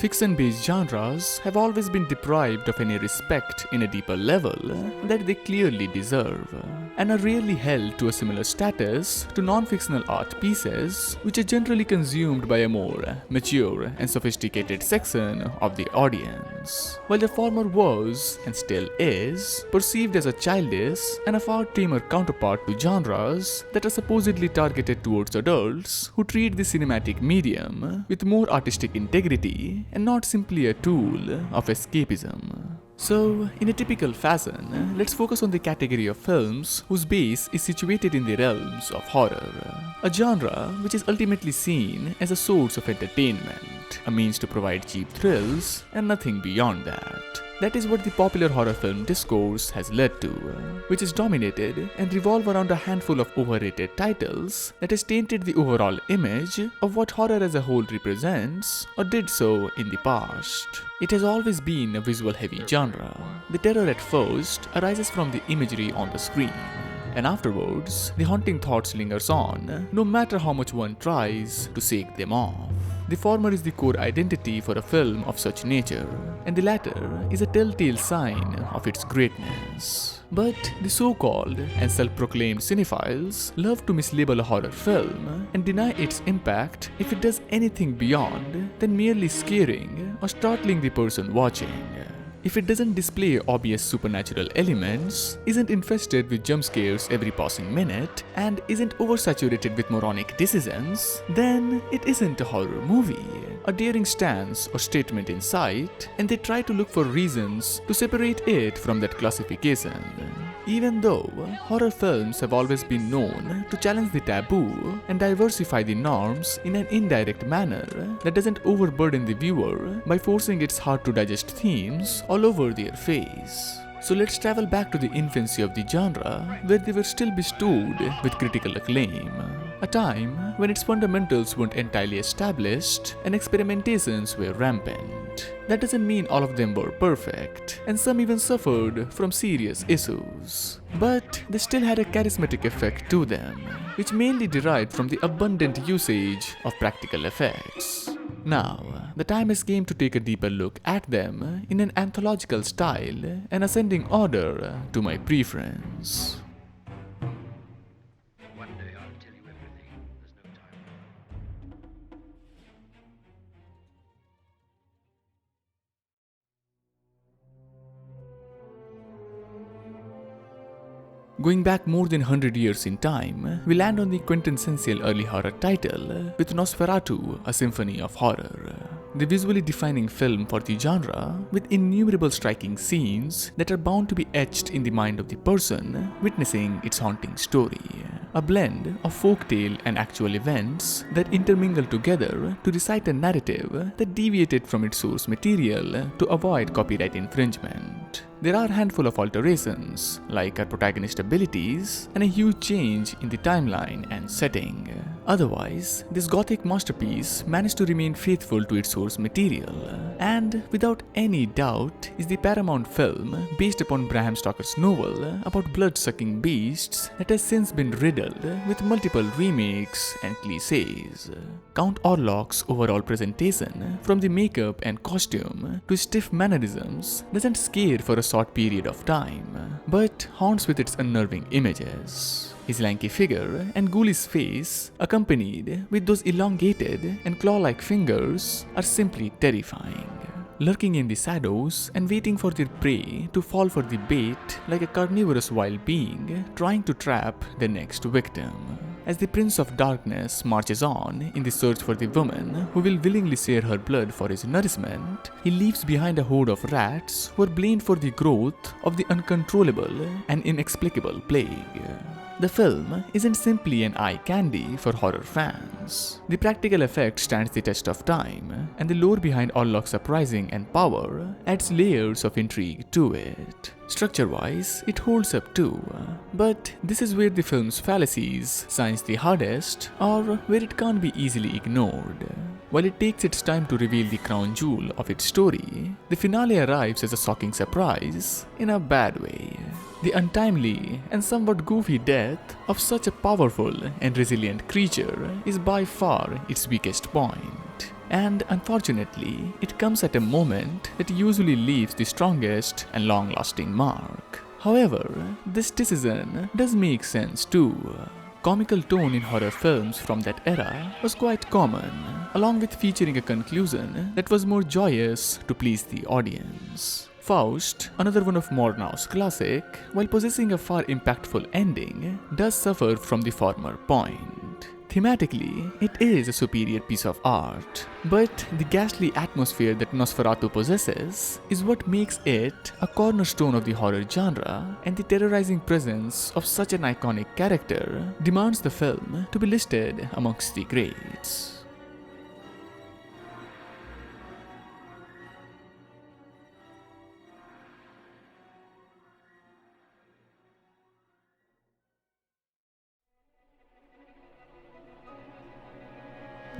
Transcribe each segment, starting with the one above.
Fiction-based genres have always been deprived of any respect in a deeper level that they clearly deserve, and are rarely held to a similar status to non-fictional art pieces, which are generally consumed by a more mature and sophisticated section of the audience. While the former was, and still is, perceived as a childish and a far tamer counterpart to genres that are supposedly targeted towards adults who treat the cinematic medium with more artistic integrity and not simply a tool of escapism. So, in a typical fashion, let's focus on the category of films whose base is situated in the realms of horror, a genre which is ultimately seen as a source of entertainment, a means to provide cheap thrills, and nothing beyond that. That is what the popular horror film discourse has led to, which is dominated and revolve around a handful of overrated titles that has tainted the overall image of what horror as a whole represents, or did so in the past. It has always been a visual-heavy genre. The terror at first arises from the imagery on the screen, and afterwards, the haunting thoughts lingers on, no matter how much one tries to shake them off. The former is the core identity for a film of such nature, and the latter is a telltale sign of its greatness. But the so-called and self-proclaimed cinephiles love to mislabel a horror film and deny its impact if it does anything beyond than merely scaring or startling the person watching. If it doesn't display obvious supernatural elements, isn't infested with jump scares every passing minute, and isn't oversaturated with moronic decisions, then it isn't a horror movie, a daring stance or statement in sight, and they try to look for reasons to separate it from that classification. Even though horror films have always been known to challenge the taboo and diversify the norms in an indirect manner that doesn't overburden the viewer by forcing its hard-to-digest themes all over their face. So let's travel back to the infancy of the genre, where they were still bestowed with critical acclaim. A time when its fundamentals weren't entirely established and experimentations were rampant. That doesn't mean all of them were perfect, and some even suffered from serious issues. But they still had a charismatic effect to them, which mainly derived from the abundant usage of practical effects. Now, the time has come to take a deeper look at them in an anthological style and ascending order to my preference. Going back more than 100 years in time, we land on the quintessential early horror title with Nosferatu, a symphony of horror. The visually defining film for the genre, with innumerable striking scenes that are bound to be etched in the mind of the person witnessing its haunting story. A blend of folktale and actual events that intermingle together to recite a narrative that deviated from its source material to avoid copyright infringement. There are a handful of alterations, like our protagonist abilities, and a huge change in the timeline and setting. Otherwise, this gothic masterpiece managed to remain faithful to its source material, and without any doubt is the paramount film based upon Bram Stoker's novel about blood-sucking beasts that has since been riddled with multiple remakes and cliches. Count Orlok's overall presentation, from the makeup and costume to stiff mannerisms, doesn't scare for a short period of time, but haunts with its unnerving images. His lanky figure and ghoulish face, accompanied with those elongated and claw-like fingers, are simply terrifying. Lurking in the shadows and waiting for their prey to fall for the bait like a carnivorous wild being trying to trap their next victim. As the Prince of Darkness marches on in the search for the woman who will willingly share her blood for his nourishment, he leaves behind a horde of rats who are blamed for the growth of the uncontrollable and inexplicable plague. The film isn't simply an eye candy for horror fans. The practical effect stands the test of time, and the lore behind Orlok's uprising and power adds layers of intrigue to it. Structure-wise, it holds up too, but this is where the film's fallacies shines the hardest, or where it can't be easily ignored. While it takes its time to reveal the crown jewel of its story, the finale arrives as a shocking surprise in a bad way. The untimely and somewhat goofy death of such a powerful and resilient creature is by far its weakest point. and unfortunately, it comes at a moment that usually leaves the strongest and long-lasting mark. However, this decision does make sense too. Comical tone in horror films from that era was quite common, along with featuring a conclusion that was more joyous to please the audience. Faust, another one of Murnau's classic, while possessing a far impactful ending, does suffer from the former point. Thematically, it is a superior piece of art, but the ghastly atmosphere that Nosferatu possesses is what makes it a cornerstone of the horror genre, and the terrorizing presence of such an iconic character demands the film to be listed amongst the greats.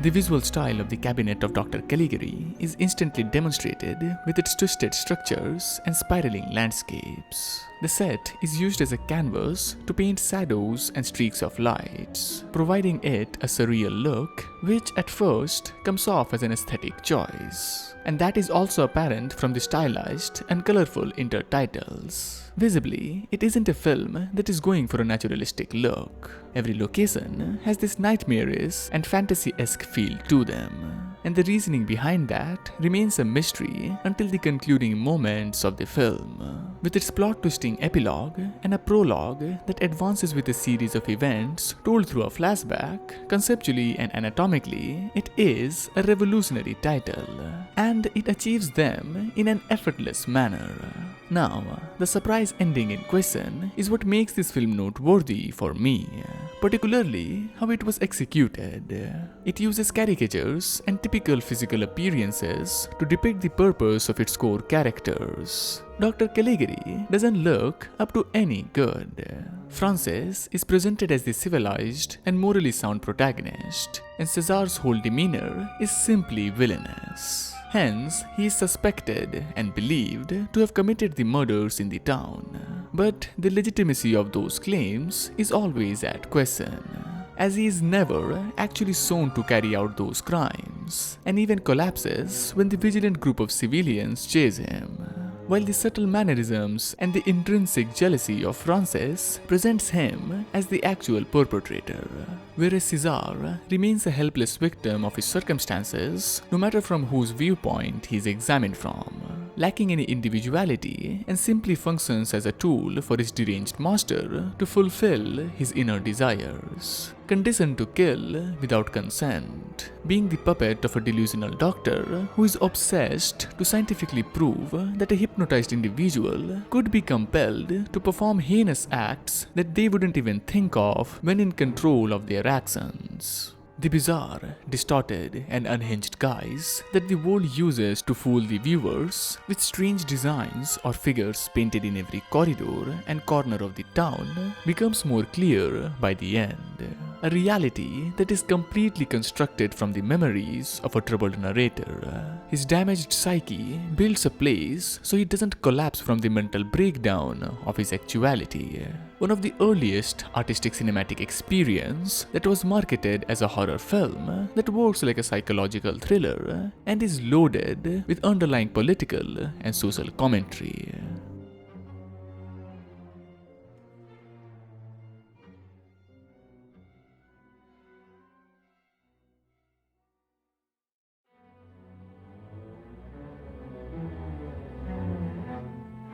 The visual style of the cabinet of Dr. Caligari is instantly demonstrated with its twisted structures and spiraling landscapes. The set is used as a canvas to paint shadows and streaks of lights, providing it a surreal look, which at first comes off as an aesthetic choice. And that is also apparent from the stylized and colorful intertitles. Visibly, it isn't a film that is going for a naturalistic look. Every location has this nightmarish and fantasy-esque feel to them, and the reasoning behind that remains a mystery until the concluding moments of the film, with its plot-twisting epilogue and a prologue that advances with a series of events told through a flashback. Conceptually and anatomically, it is a revolutionary title, and it achieves them in an effortless manner. Now, the surprise ending in question is what makes this film noteworthy for me, particularly how it was executed. It uses caricatures and typical physical appearances to depict the purpose of its core characters. Dr. Caligari doesn't look up to any good. Francis is presented as the civilized and morally sound protagonist, and Cesar's whole demeanor is simply villainous. Hence, he is suspected and believed to have committed the murders in the town. But the legitimacy of those claims is always at question, as he is never actually shown to carry out those crimes, and even collapses when the vigilant group of civilians chase him. While the subtle mannerisms and the intrinsic jealousy of Francis presents him as the actual perpetrator, whereas Cesar remains a helpless victim of his circumstances, no matter from whose viewpoint he is examined from, lacking any individuality and simply functions as a tool for his deranged master to fulfill his inner desires. Conditioned to kill without consent, being the puppet of a delusional doctor who is obsessed to scientifically prove that a hypnotized individual could be compelled to perform heinous acts that they wouldn't even think of when in control of their actions. The bizarre, distorted, and unhinged guise that the world uses to fool the viewers with strange designs or figures painted in every corridor and corner of the town becomes more clear by the end. A reality that is completely constructed from the memories of a troubled narrator. His damaged psyche builds a place so he doesn't collapse from the mental breakdown of his actuality. One of the earliest artistic cinematic experience that was marketed as a horror film that works like a psychological thriller and is loaded with underlying political and social commentary.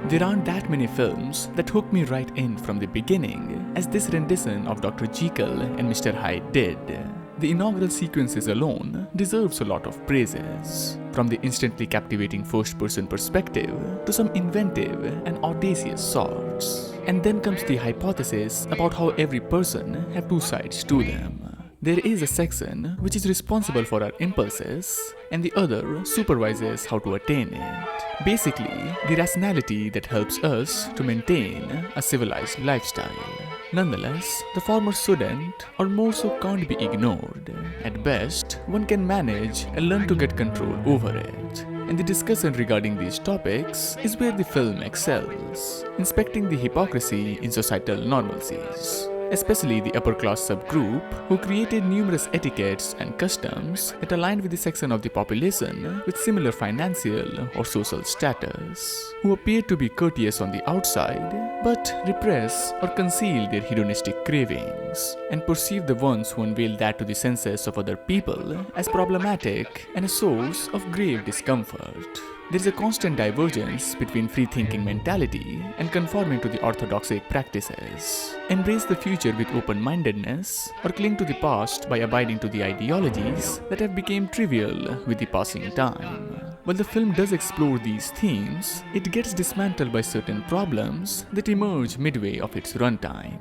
There aren't that many films that hook me right in from the beginning as this rendition of Dr. Jekyll and Mr. Hyde did. The inaugural sequences alone deserves a lot of praises, from the instantly captivating first-person perspective to some inventive and audacious sorts. And then comes the hypothesis about how every person have two sides to them. There is a section which is responsible for our impulses, and the other supervises how to attain it. Basically, the rationality that helps us to maintain a civilized lifestyle. Nonetheless, the former shouldn't, or more so can't be ignored. At best, one can manage and learn to get control over it. And the discussion regarding these topics is where the film excels, inspecting the hypocrisy in societal normalcies. especially the upper class subgroup who created numerous etiquettes and customs that aligned with the section of the population with similar financial or social status, who appeared to be courteous on the outside but repress or conceal their hedonistic cravings and perceive the ones who unveil that to the senses of other people as problematic and a source of grave discomfort. There is a constant divergence between free-thinking mentality and conforming to the orthodoxic practices. Embrace the future with open-mindedness or cling to the past by abiding to the ideologies that have become trivial with the passing time. While the film does explore these themes, it gets dismantled by certain problems that emerge midway of its runtime.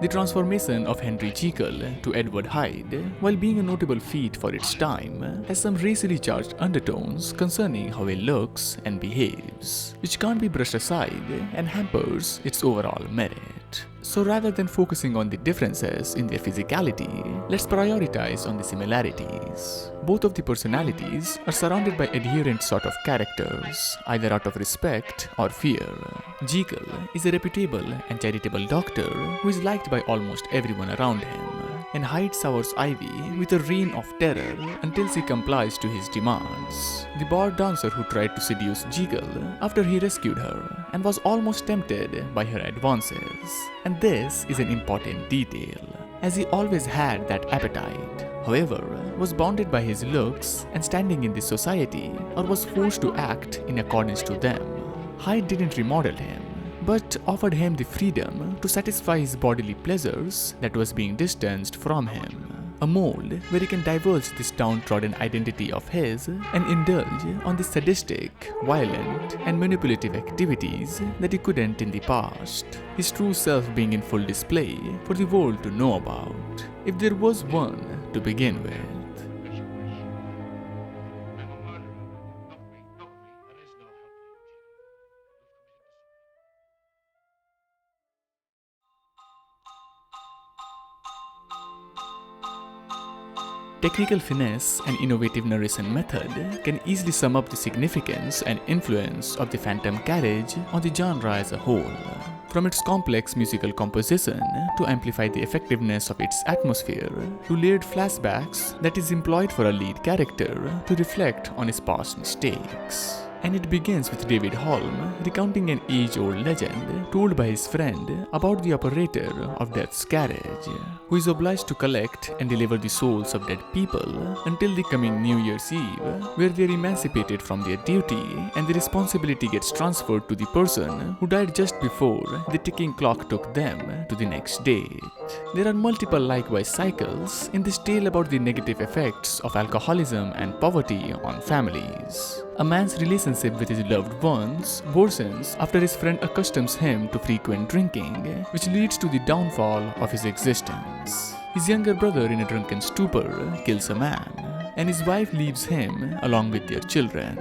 The transformation of Henry Jekyll to Edward Hyde, while being a notable feat for its time, has some racially charged undertones concerning how he looks and behaves, which can't be brushed aside and hampers its overall merit. So rather than focusing on the differences in their physicality, let's prioritize on the similarities. Both of the personalities are surrounded by adherent sort of characters, either out of respect or fear. Jekyll is a reputable and charitable doctor who is liked by almost everyone around him, and Hyde sours Ivy with a reign of terror until she complies to his demands. The bar dancer who tried to seduce Jekyll after he rescued her and was almost tempted by her advances. And this is an important detail, as he always had that appetite, however, was bounded by his looks and standing in this society, or was forced to act in accordance to them. Hyde didn't remodel him, but offered him the freedom to satisfy his bodily pleasures that was being distanced from him. A mold where he can divulge this downtrodden identity of his and indulge on the sadistic, violent, and manipulative activities that he couldn't in the past. His true self being in full display for the world to know about, if there was one to begin with. Technical finesse and innovative narration method can easily sum up the significance and influence of the Phantom Carriage on the genre as a whole. From its complex musical composition to amplify the effectiveness of its atmosphere, to layered flashbacks that is employed for a lead character to reflect on his past mistakes. And it begins with David Holm recounting an age-old legend told by his friend about the operator of Death's carriage, who is obliged to collect and deliver the souls of dead people until the coming New Year's Eve, where they are emancipated from their duty and the responsibility gets transferred to the person who died just before the ticking clock took them to the next date. There are multiple likewise cycles in this tale about the negative effects of alcoholism and poverty on families. A man's relationship with his loved ones worsens after his friend accustoms him to frequent drinking, which leads to the downfall of his existence. His younger brother, in a drunken stupor, kills a man, and his wife leaves him along with their children.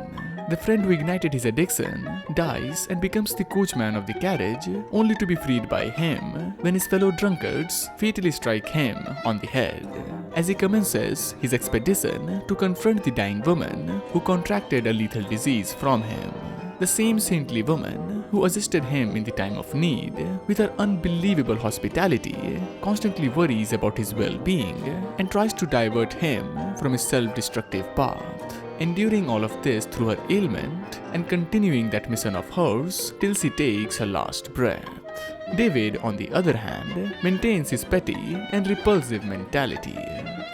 The friend who ignited his addiction dies and becomes the coachman of the carriage, only to be freed by him when his fellow drunkards fatally strike him on the head, as he commences his expedition to confront the dying woman who contracted a lethal disease from him. The same saintly woman who assisted him in the time of need with her unbelievable hospitality constantly worries about his well-being and tries to divert him from his self-destructive path, enduring all of this through her ailment and continuing that mission of hers till she takes her last breath. David, on the other hand, maintains his petty and repulsive mentality.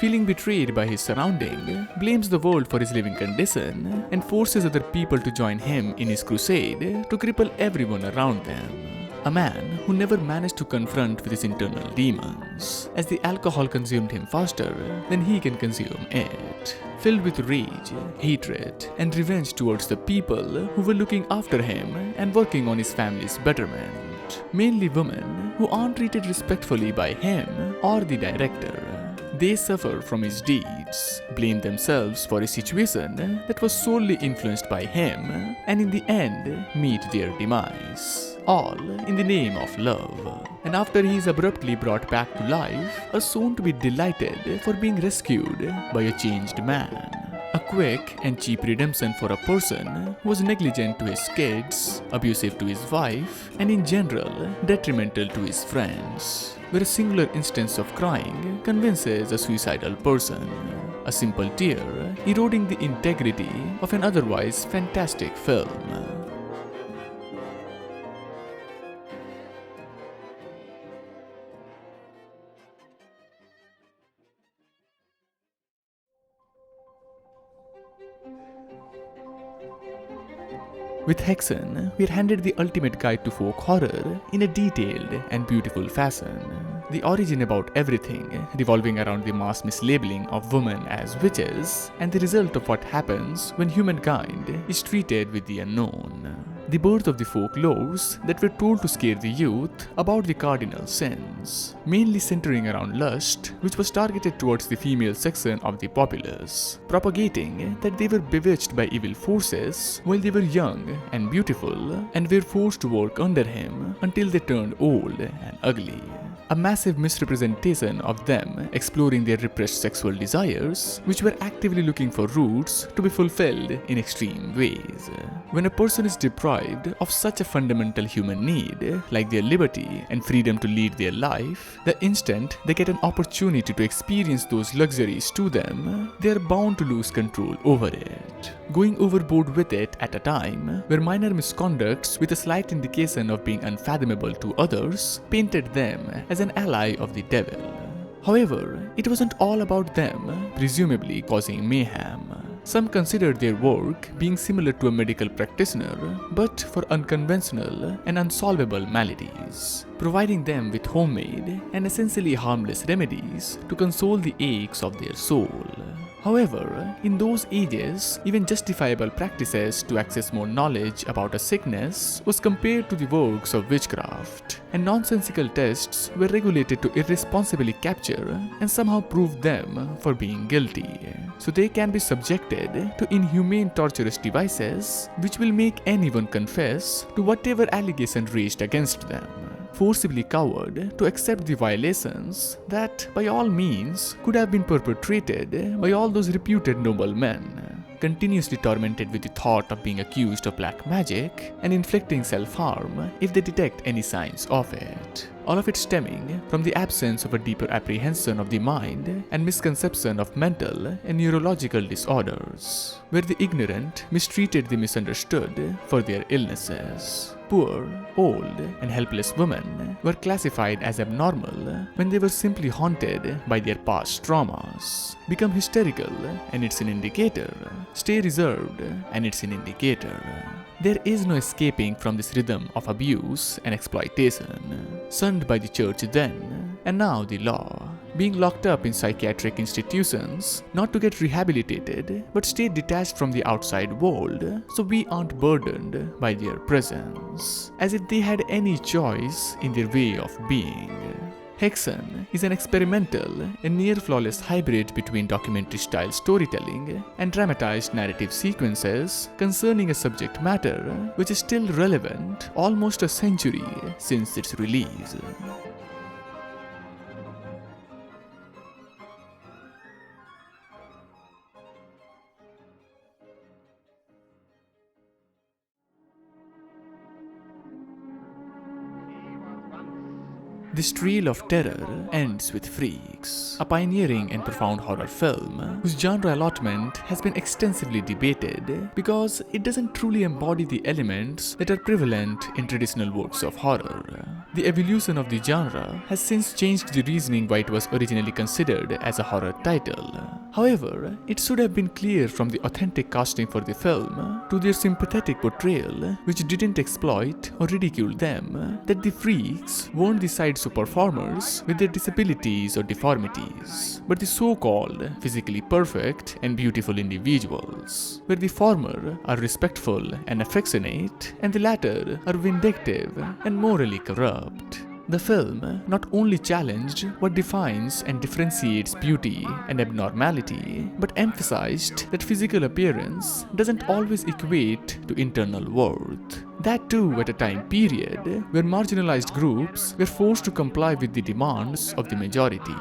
Feeling betrayed by his surrounding, blames the world for his living condition and forces other people to join him in his crusade to cripple everyone around them. A man who never managed to confront with his internal demons, as the alcohol consumed him faster than he can consume it. Filled with rage, hatred, and revenge towards the people who were looking after him and working on his family's betterment. Mainly women who aren't treated respectfully by him or the director. They suffer from his deeds, blame themselves for a situation that was solely influenced by him, and in the end meet their demise. All in the name of love. And after he is abruptly brought back to life, are soon to be delighted for being rescued by a changed man. A quick and cheap redemption for a person who was negligent to his kids, abusive to his wife, and in general detrimental to his friends, where a singular instance of crying convinces a suicidal person. A simple tear eroding the integrity of an otherwise fantastic film. With Hexan, we are handed the ultimate guide to folk horror in a detailed and beautiful fashion. The origin about everything revolving around the mass mislabeling of women as witches, and the result of what happens when humankind is treated with the unknown. The birth of the folklores that were told to scare the youth about the cardinal sins, mainly centering around lust, which was targeted towards the female section of the populace, propagating that they were bewitched by evil forces while they were young and beautiful and were forced to work under him until they turned old and ugly. A massive misrepresentation of them exploring their repressed sexual desires, which were actively looking for roots to be fulfilled in extreme ways. When a person is deprived of such a fundamental human need, like their liberty and freedom to lead their life, the instant they get an opportunity to experience those luxuries to them, they are bound to lose control over it, going overboard with it at a time where minor misconducts with a slight indication of being unfathomable to others painted them as an ally of the devil. However, it wasn't all about them presumably causing mayhem. Some considered their work being similar to a medical practitioner, but for unconventional and unsolvable maladies, providing them with homemade and essentially harmless remedies to console the aches of their soul. However, in those ages, even justifiable practices to access more knowledge about a sickness was compared to the works of witchcraft, and nonsensical tests were regulated to irresponsibly capture and somehow prove them for being guilty, so they can be subjected to inhumane torturous devices which will make anyone confess to whatever allegation raised against them, forcibly cowered to accept the violations that by all means could have been perpetrated by all those reputed noblemen, continuously tormented with the thought of being accused of black magic and inflicting self-harm if they detect any signs of it. All of it stemming from the absence of a deeper apprehension of the mind and misconception of mental and neurological disorders, where the ignorant mistreated the misunderstood for their illnesses. Poor, old, and helpless women were classified as abnormal when they were simply haunted by their past traumas, become hysterical, and it's an indicator, stay reserved, and it's an indicator. There is no escaping from this rhythm of abuse and exploitation, shunned by the church then, and now the law, being locked up in psychiatric institutions, not to get rehabilitated, but stay detached from the outside world, so we aren't burdened by their presence, as if they had any choice in their way of being. Hexan is an experimental and near-flawless hybrid between documentary-style storytelling and dramatized narrative sequences concerning a subject matter which is still relevant almost a century since its release. This trail of terror ends with Freaks, a pioneering and profound horror film whose genre allotment has been extensively debated because it doesn't truly embody the elements that are prevalent in traditional works of horror. The evolution of the genre has since changed the reasoning why it was originally considered as a horror title. However, it should have been clear from the authentic casting for the film to their sympathetic portrayal, which didn't exploit or ridicule them, that the Freaks weren't the side performers with their disabilities or deformities, but the so-called physically perfect and beautiful individuals, where the former are respectful and affectionate and the latter are vindictive and morally corrupt. The film not only challenged what defines and differentiates beauty and abnormality, but emphasized that physical appearance doesn't always equate to internal worth. That too at a time period where marginalized groups were forced to comply with the demands of the majority.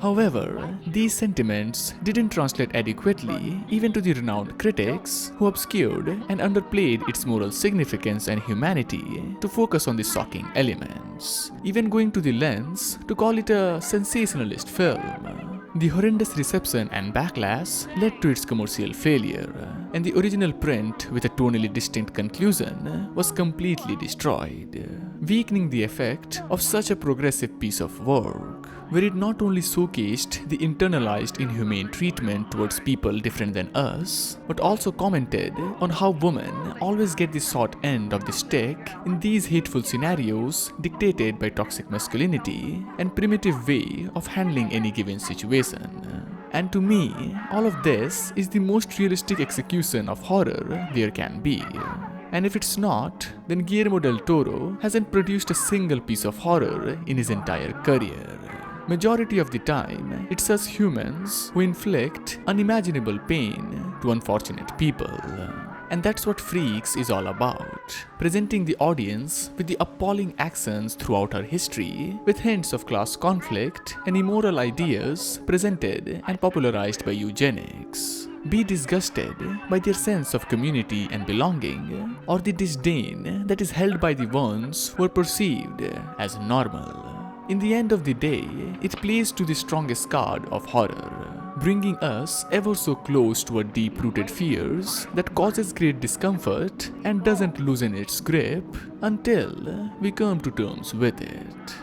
However, these sentiments didn't translate adequately even to the renowned critics who obscured and underplayed its moral significance and humanity to focus on the shocking elements, even going to the lengths to call it a sensationalist film. The horrendous reception and backlash led to its commercial failure, and the original print with a tonally distinct conclusion was completely destroyed, weakening the effect of such a progressive piece of work, where it not only showcased the internalized inhumane treatment towards people different than us, but also commented on how women always get the short end of the stick in these hateful scenarios dictated by toxic masculinity and primitive way of handling any given situation. And to me, all of this is the most realistic execution of horror there can be. And if it's not, then Guillermo del Toro hasn't produced a single piece of horror in his entire career. Majority of the time, it's us humans who inflict unimaginable pain to unfortunate people. And that's what Freaks is all about, presenting the audience with the appalling accents throughout our history, with hints of class conflict and immoral ideas presented and popularized by eugenics. Be disgusted by their sense of community and belonging, or the disdain that is held by the ones who are perceived as normal. In the end of the day, it plays to the strongest card of horror, bringing us ever so close to our deep-rooted fears that causes great discomfort and doesn't loosen its grip until we come to terms with it.